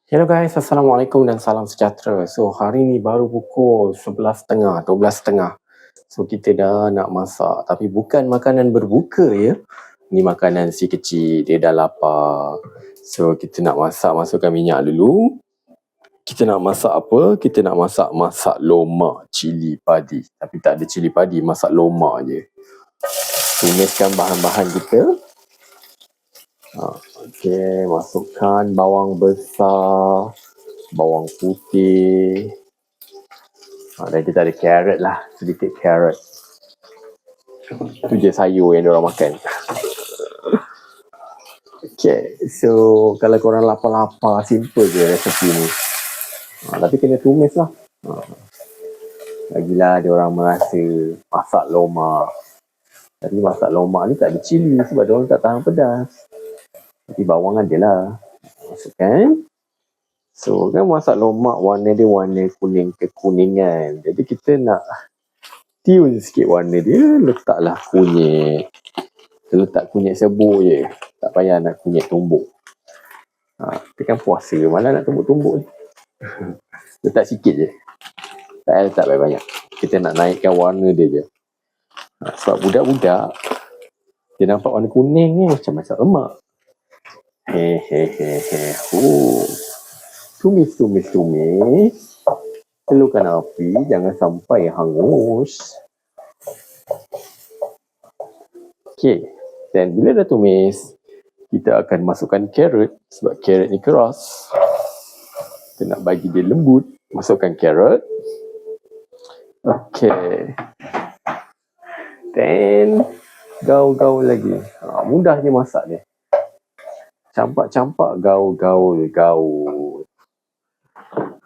Hello guys, Assalamualaikum dan salam sejahtera. So hari ni baru pukul 11.30, 12.30. So kita dah nak masak, tapi bukan makanan berbuka ya. Ni makanan si kecil, dia dah lapar. So kita nak masak, masukkan minyak dulu. Kita nak masak apa? Kita nak masak lomak cili padi. Tapi tak ada cili padi, masak lomak je. Tumiskan bahan-bahan kita. Okey, masukkan bawang besar, bawang putih. Dan kita ada carrot lah, sedikit carrot. Itu je sayur yang diorang makan. Okay, so kalau korang lapar-lapar, simple je resepi ni. Tapi kena tumis lah. Lagilah diorang merasa masak lomak. Tapi masak lomak ni tak ada cili sebab diorang tak tahan pedas. Tapi bawang ada lah. Masukkan. So kan masak lomak warna dia warna kuning kekuningan. Jadi kita nak tune sikit warna dia, letaklah kunyit. Kita letak kunyit serbuk je. Tak payah nak kunyit tumbuk. Kita kan puasa, malah nak tumbuk-tumbuk je. Letak sikit je. Tak payah letak banyak-banyak. Kita nak naikkan warna dia je. Sebab budak-budak, dia nampak warna kuning ni macam masak lemak. Tumis. Telurkan api, jangan sampai hangus. Okey, dan bila dah tumis, kita akan masukkan carrot sebab carrot ni keras. Kita nak bagi dia lembut, masukkan carrot. Okey. Then gaul-gaul lagi. Mudah je masak dia. Campak-campak, gaul.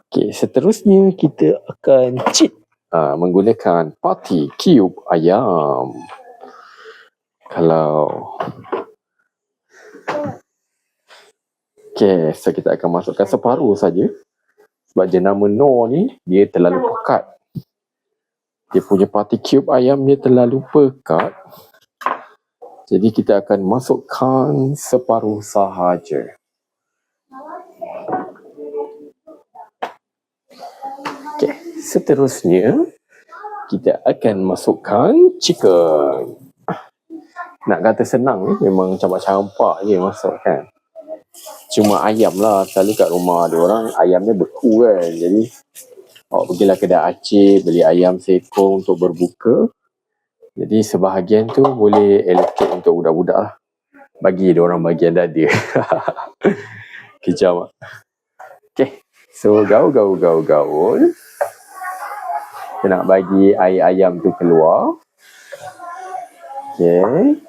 Okey, seterusnya kita akan cheat menggunakan party cube ayam. Okey, so kita akan masukkan separuh saja. Sebab jenama Noor ni, dia terlalu pekat. Dia punya party cube ayam dia terlalu pekat. Jadi kita akan masukkan separuh sahaja. Okey, seterusnya kita akan masukkan chicken. Nak kata senang ni, memang campak-campak je masukkan. Cuma ayam lah, selalu kat rumah ada orang ayamnya beku kan. Jadi pergilah kedai Aceh, beli ayam seekor untuk berbuka. Jadi sebahagian tu boleh allocate untuk budak-budak lah. Bagi dia orang bagian dada. Kejam. Okay, so gaul. Kita nak bagi air ayam tu keluar. Okay.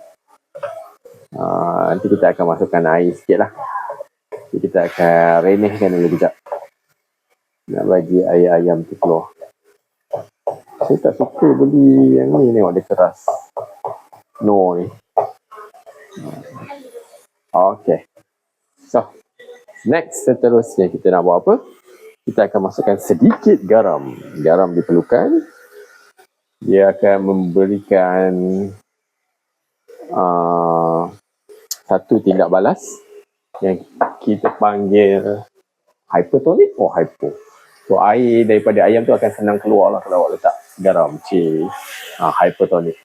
Nanti kita akan masukkan air sikit lah. Jadi kita akan renehkan dulu sekejap. Nak bagi air ayam tu keluar. Saya tak suka beli yang ni, tengok dia keras. No ni. Okay. So, next seterusnya kita nak buat apa? Kita akan masukkan sedikit garam. Garam diperlukan. Dia akan memberikan satu tindak balas yang kita panggil hypertonic atau hypo. So air daripada ayam tu akan senang keluar lah kalau awak letak garam. Hypertonic.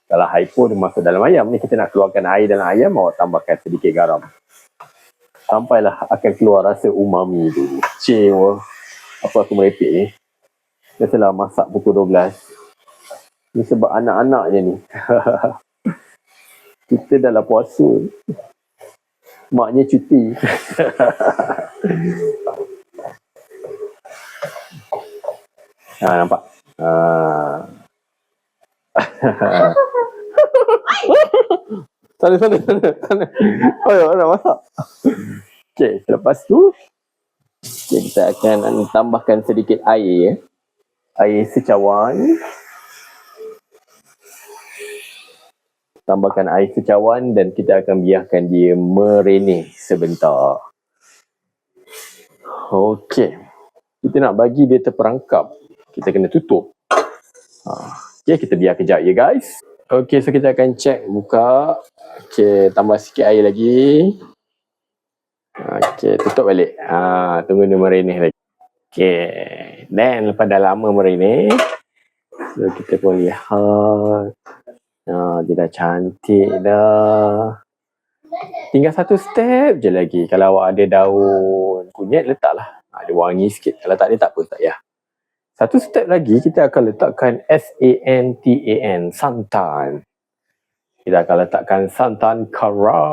Kalau hypo dia masuk dalam ayam ni, kita nak keluarkan air dalam ayam, awak tambahkan sedikit garam. Sampailah akan keluar rasa umami tu. Apa aku merepek ni. Biasalah masak pukul 12. Ni sebab anak-anak je ni. Kita dah lah puasa. Maknya cuti. Nampak? Sana. Nak masak. Okay, selepas tu kita akan tambahkan sedikit air. Air secawan. Tambahkan air secawan dan kita akan biarkan dia merenih sebentar. Okey. Kita nak bagi dia terperangkap. Kita kena tutup. Okey, kita biar kejap ya guys. Okey, so kita akan check, buka. Okey, tambah sikit air lagi. Okey, tutup balik. Tunggu dia merenih lagi. Okey. Dan lepas dah lama merenih, so kita pun lihat. Dia dah cantik dah. Tinggal satu step je lagi. Kalau awak ada daun kunyit, letaklah. Dia wangi sikit. Kalau tak ada, tak apa, tak payah. Satu step lagi, kita akan letakkan santan, santan. Kita akan letakkan santan kara.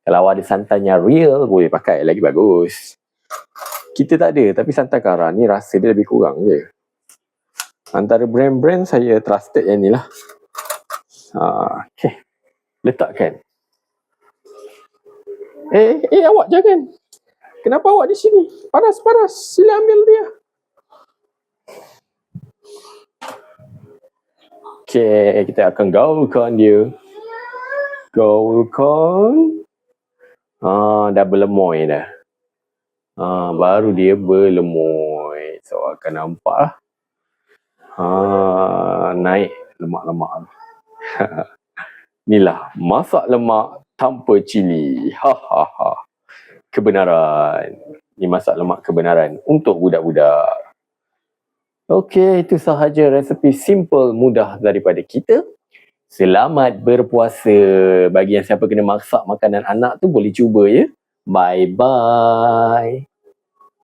Kalau awak ada santan yang real, boleh pakai lagi bagus. Kita tak ada, tapi santan kara ni rasa dia lebih kurang je. Antara brand-brand saya trusted yang ni lah. Okay. Letakkan. Awak jangan. Kenapa awak di sini? Panas. Sila ambil dia. Okay, kita akan gaulkan dia. Gaulkan. Dah berlemoy dah. Baru dia berlemoy. So, akan nampak lah. Naik lemak-lemak. Inilah masak lemak tanpa cili. Kebenaran. Ini masak lemak kebenaran untuk budak-budak. Okey, itu sahaja resepi simple mudah daripada kita. Selamat berpuasa. Bagi yang siapa kena masak makanan anak tu boleh cuba ya. Bye-bye.